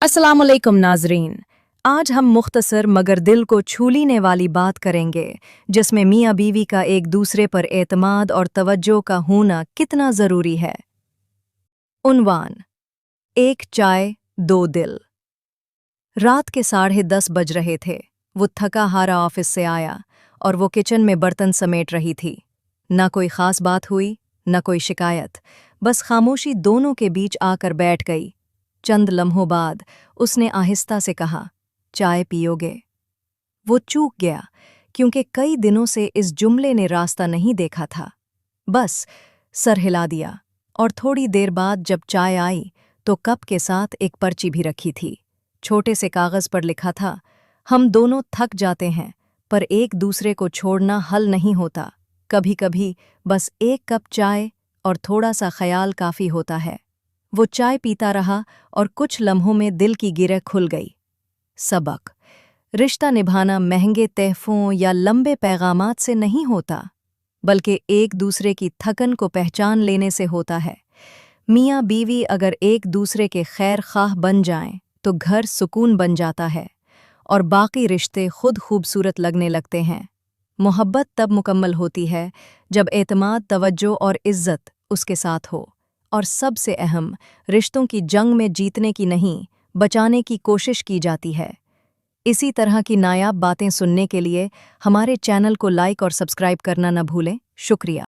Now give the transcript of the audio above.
अस्सलाम वालेकुम नाजरीन। आज हम मुख्तसर मगर दिल को छू लेने वाली बात करेंगे जिसमें मियाँ बीवी का एक दूसरे पर एतमाद और तवज्जो का होना कितना ज़रूरी है। उन्वान: एक चाय दो दिल। रात के 10:30 बज रहे थे। वो थका हारा ऑफिस से आया और वो किचन में बर्तन समेट रही थी। ना कोई खास बात हुई, न कोई शिकायत, बस खामोशी दोनों के बीच आकर बैठ गई। चंद लम्हों बाद उसने आहिस्ता से कहा, चाय पियोगे? वो चूक गया क्योंकि कई दिनों से इस जुमले ने रास्ता नहीं देखा था। बस सर हिला दिया और थोड़ी देर बाद जब चाय आई तो कप के साथ एक पर्ची भी रखी थी। छोटे से कागज पर लिखा था, हम दोनों थक जाते हैं पर एक दूसरे को छोड़ना हल नहीं होता। कभी कभी बस एक कप चाय और थोड़ा सा ख्याल काफ़ी होता है। वो चाय पीता रहा और कुछ लम्हों में दिल की गिरह खुल गई। सबक: रिश्ता निभाना महंगे तहफ़ों या लंबे पैगामात से नहीं होता, बल्कि एक दूसरे की थकन को पहचान लेने से होता है। मियाँ बीवी अगर एक दूसरे के खैर खाह बन जाएं तो घर सुकून बन जाता है और बाकी रिश्ते खुद खूबसूरत लगने लगते हैं। मोहब्बत तब मुकम्मल होती है जब एतमाद, तवज्जो और इज़्ज़त उसके साथ हो। और सबसे अहम, रिश्तों की जंग में जीतने की नहीं, बचाने की कोशिश की जाती है। इसी तरह की नायाब बातें सुनने के लिए हमारे चैनल को लाइक और सब्सक्राइब करना न भूलें। शुक्रिया।